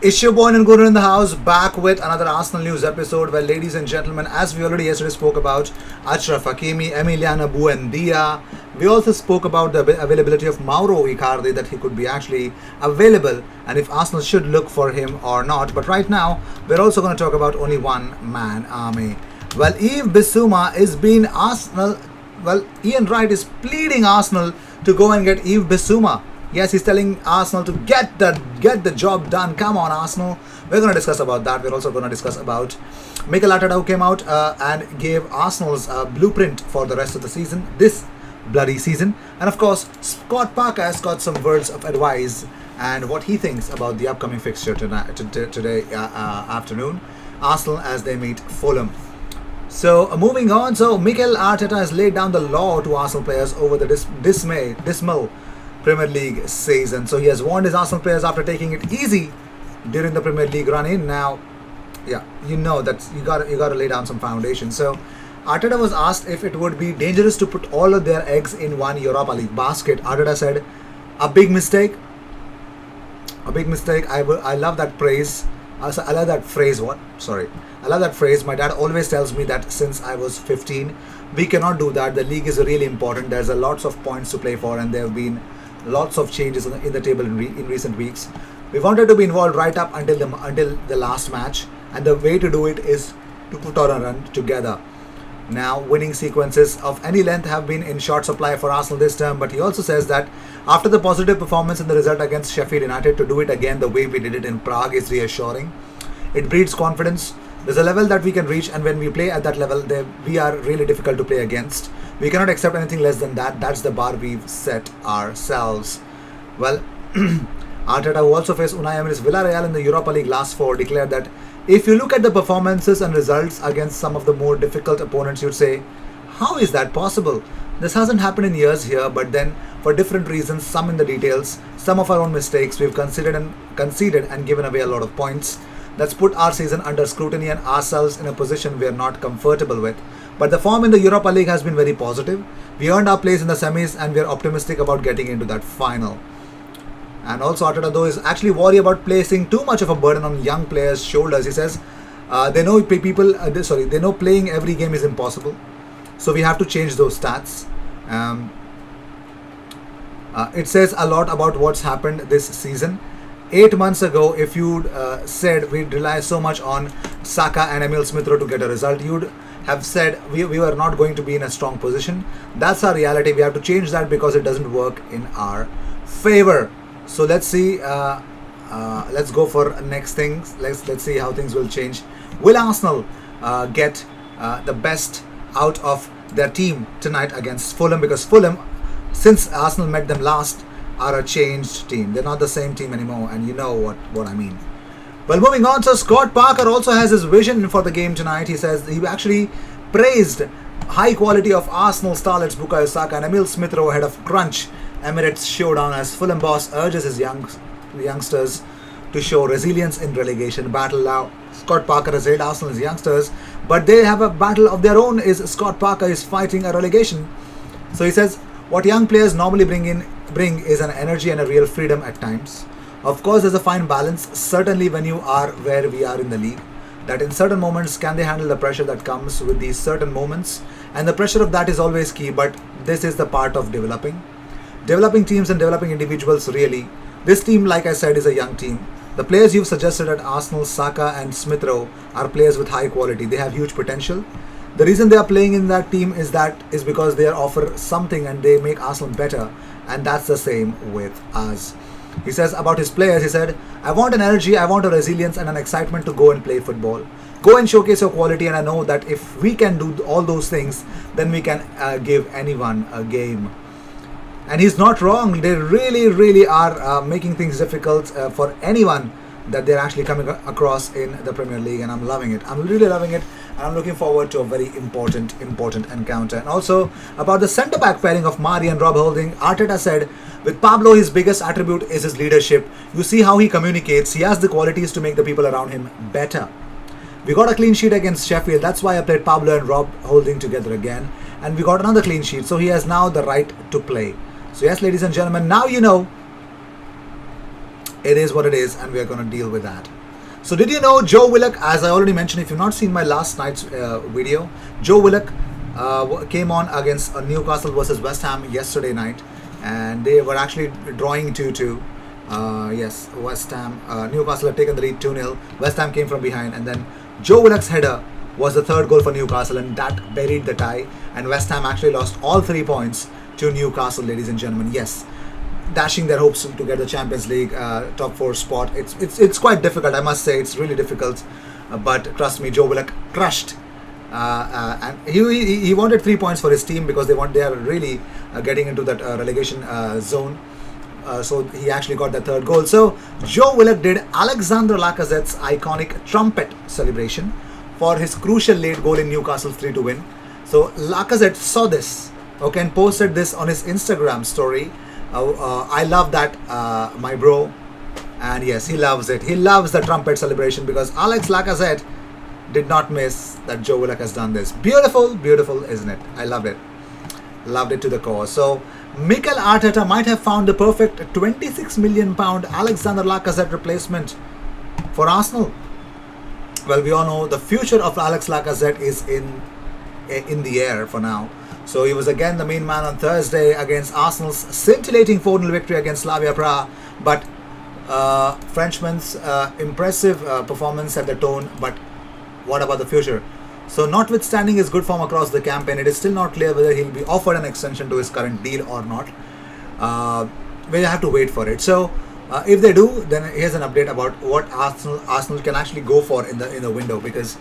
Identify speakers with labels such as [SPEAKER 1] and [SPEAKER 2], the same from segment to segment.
[SPEAKER 1] It's your boy Nguru in the house, back with another Arsenal news episode where, ladies and gentlemen, as we already yesterday spoke about Achraf Hakimi, Emiliano Buendia, we also spoke about the availability of Mauro Icardi, that he could be actually available and if Arsenal should look for him or not. But right now, we're also going to talk about only one man army. Well, Yves Bissouma is being Arsenal. Well, Ian Wright is pleading Arsenal to go and get Yves Bissouma. Yes, he's telling Arsenal to get the job done. Come on, Arsenal. We're going to discuss about that. We're also going to discuss about Mikel Arteta, who came out and gave Arsenal's blueprint for the rest of the season, this bloody season. And of course, Scott Parker has got some words of advice and what he thinks about the upcoming fixture today afternoon. Arsenal as they meet Fulham. So moving on, so Mikel Arteta has laid down the law to Arsenal players over the dismal Premier League season. So he has warned his Arsenal players after taking it easy during the Premier League run-in. Now, yeah, you know that you got to lay down some foundation. So Arteta was asked if it would be dangerous to put all of their eggs in one Europa League basket. Arteta said, "A big mistake. A big mistake." I love that praise. I love that phrase. I love that phrase. My dad always tells me that since I was 15. We cannot do that. The league is really important. There's a lots of points to play for, and there have been lots of changes in the table in recent weeks. We wanted to be involved right up until the last match, and the way to do it is to put on a run together. Now, winning sequences of any length have been in short supply for Arsenal this term, but he also says that after the positive performance in the result against Sheffield United, to do it again the way we did it in Prague is reassuring. It breeds confidence. There's a level that we can reach, and when we play at that level, we are really difficult to play against. We cannot accept anything less than that. That's the bar we've set ourselves. Well, Arteta, who also faced Unai Emery's Villarreal in the Europa League last four, declared that if you look at the performances and results against some of the more difficult opponents, you'd say, how is that possible? This hasn't happened in years here, but then for different reasons, some in the details, some of our own mistakes, we've conceded and given away a lot of points. That's put our season under scrutiny and ourselves in a position we are not comfortable with. But the form in the Europa League has been very positive. We earned our place in the semis and we are optimistic about getting into that final. And also Arteta, though, is actually worried about placing too much of a burden on young players' shoulders. He says they know playing every game is impossible. So we have to change those stats. It says a lot about what's happened this season. 8 months ago, if you'd said we'd rely so much on Saka and Emil Smith-Rowe to get a result, you'd have said we were not going to be in a strong position. That's our reality. We have to change that because it doesn't work in our favor. So let's see. Let's go for next things. Let's see how things will change. Will Arsenal get the best out of their team tonight against Fulham? Because Fulham, since Arsenal met them last, are a changed team. They're not the same team anymore, and you know what I mean. Well, moving on, so Scott Parker also has his vision for the game tonight. He says he actually praised high quality of Arsenal starlets Bukayo Saka and Emil Smith-Rowe ahead of Crunch Emirates showdown as Fulham boss urges his youngsters to show resilience in relegation battle. Now, Scott Parker has hailed Arsenal's youngsters, but they have a battle of their own. Is Scott Parker is fighting a relegation. So he says what young players normally bring is an energy and a real freedom at times. Of course, there's a fine balance, certainly when you are where we are in the league, that in certain moments, can they handle the pressure that comes with these certain moments? And the pressure of that is always key, but this is the part of developing teams and developing individuals, really. This team, like I said, is a young team. The players you've suggested at Arsenal, Saka and Smith-Rowe, are players with high quality. They have huge potential. The reason they are playing in that team is because they offer something and they make Arsenal better. And that's the same with us. He says about his players, he said, I want an energy, I want a resilience and an excitement to go and play football. Go and showcase your quality, and I know that if we can do all those things, then we can give anyone a game. And he's not wrong. They really are making things difficult for anyone that they're actually coming across in the Premier League, and I'm loving it. I'm really loving it, and I'm looking forward to a very important encounter. And also about the centre-back pairing of Mari and Rob Holding, Arteta said, with Pablo, his biggest attribute is his leadership. You see how he communicates. He has the qualities to make the people around him better. We got a clean sheet against Sheffield. That's why I played Pablo and Rob Holding together again. And we got another clean sheet, so he has now the right to play. So yes, ladies and gentlemen, now you know it is what it is, and we are going to deal with that. So did you know Joe Willock, as I already mentioned, if you've not seen my last night's video, Joe Willock came on against Newcastle versus West Ham yesterday night, and they were actually drawing 2-2. Yes, West Ham, Newcastle had taken the lead 2-0. West Ham came from behind, and then Joe Willock's header was the third goal for Newcastle, and that buried the tie, and West Ham actually lost all 3 points to Newcastle, ladies and gentlemen. Yes, dashing their hopes to get the Champions League top 4 spot. It's quite difficult, I must say. It's really difficult, but trust me, Joe Willock crushed, and he wanted 3 points for his team because they are really getting into that relegation zone. So he actually got the third goal. So Joe Willock did Alexandre Lacazette's iconic trumpet celebration for his crucial late goal in Newcastle's 3-2 win. So Lacazette saw this, okay, and posted this on his Instagram story. I love that, my bro, and yes, he loves it. He loves the trumpet celebration because Alex Lacazette did not miss that Joe Willock has done this. Beautiful, beautiful, isn't it? I loved it. Loved it to the core. So Mikel Arteta might have found the perfect £26 million Alexandre Lacazette replacement for Arsenal. Well, we all know the future of Alex Lacazette is in the air for now. So he was again the main man on Thursday against Arsenal's scintillating 4-0 victory against Slavia Prague. But Frenchman's impressive performance set the tone. But what about the future? So notwithstanding his good form across the campaign, it is still not clear whether he'll be offered an extension to his current deal or not. We'll have to wait for it. So if they do, then here's an update about what Arsenal can actually go for in the window, because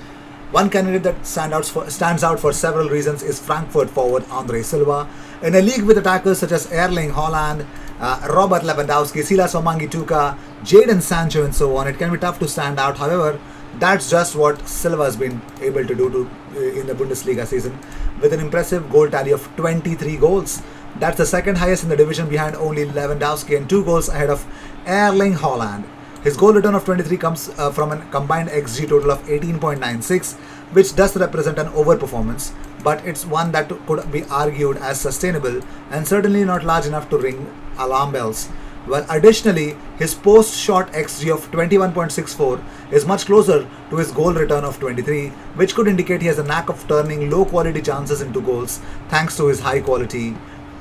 [SPEAKER 1] one candidate that stands out for several reasons is Frankfurt forward Andre Silva. In a league with attackers such as Erling Haaland, Robert Lewandowski, Silas Omangituka, Jadon Sancho and so on, it can be tough to stand out. However, that's just what Silva has been able to do in the Bundesliga season, with an impressive goal tally of 23 goals. That's the second highest in the division, behind only Lewandowski and 2 goals ahead of Erling Haaland. His goal return of 23 comes from a combined XG total of 18.96, which does represent an overperformance, but it's one that could be argued as sustainable and certainly not large enough to ring alarm bells. Well, additionally, his post-shot XG of 21.64 is much closer to his goal return of 23, which could indicate he has a knack of turning low-quality chances into goals thanks to his high-quality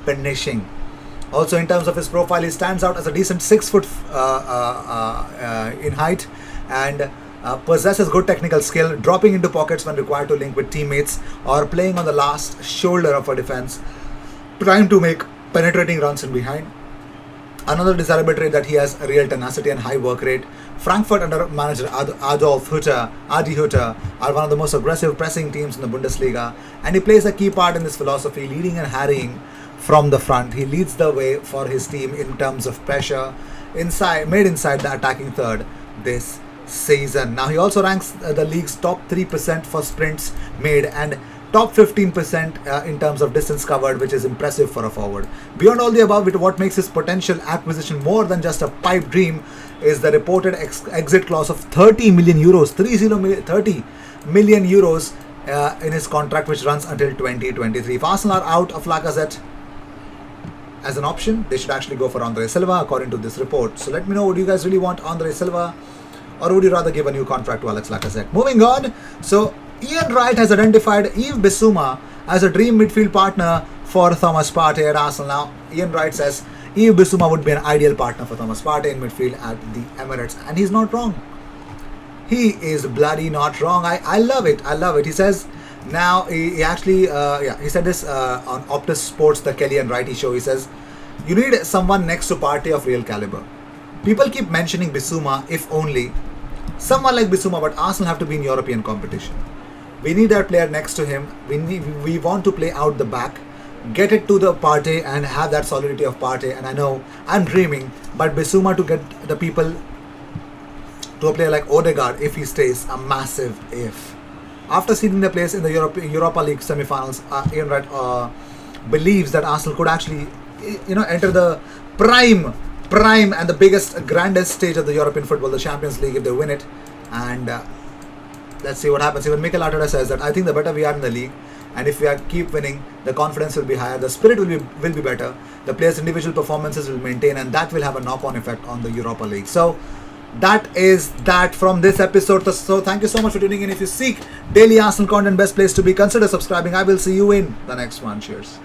[SPEAKER 1] finishing. Also, in terms of his profile, he stands out as a decent 6 foot in height and possesses good technical skill, dropping into pockets when required to link with teammates or playing on the last shoulder of a defense, trying to make penetrating runs in behind. Another desirable trait that he has a real tenacity and high work rate. Frankfurt under manager Adi Hütter are one of the most aggressive pressing teams in the Bundesliga, and he plays a key part in this philosophy, leading and harrying from the front. He leads the way for his team in terms of pressure inside the attacking third this season. Now he also ranks the league's top 3% for sprints made and top 15% in terms of distance covered, which is impressive for a forward. Beyond all the above, what makes his potential acquisition more than just a pipe dream is the reported exit clause of 30 million euros, 30 million euros in his contract, which runs until 2023. If Arsenal are out of Lacazette as an option, they should actually go for Andre Silva, according to this report. So let me know, would you guys really want Andre Silva, or would you rather give a new contract to Alex Lacazette? Moving on, so Ian Wright has identified Yves Bissouma as a dream midfield partner for Thomas Partey at Arsenal. Now, Ian Wright says Yves Bissouma would be an ideal partner for Thomas Partey in midfield at the Emirates, and he's not wrong. He is bloody not wrong. I love it. I love it. He says, now he actually he said this on Optus Sports, the Kelly and Wrighty show. He says, you need someone next to Partey of real caliber. People keep mentioning Bissouma, if only someone like Bissouma, but Arsenal have to be in European competition. We need that player next to him. We want to play out the back, get it to the Partey and have that solidity of Partey. And I know I'm dreaming, but Bissouma to get the people to a player like Odegaard, if he stays, a massive if. After seeing the place in the Europa League semi-finals, Ian Wright believes that Arsenal could actually, enter the prime and the biggest, grandest stage of the European football, the Champions League, if they win it. And let's see what happens. Even Mikel Arteta says that I think the better we are in the league, and if we keep winning, the confidence will be higher, the spirit will be better, the players' individual performances will maintain, and that will have a knock-on effect on the Europa League. So that is that from this episode. So thank you so much for tuning in. If you seek daily Arsenal content, best place to be, consider subscribing. I will see you in the next one. Cheers.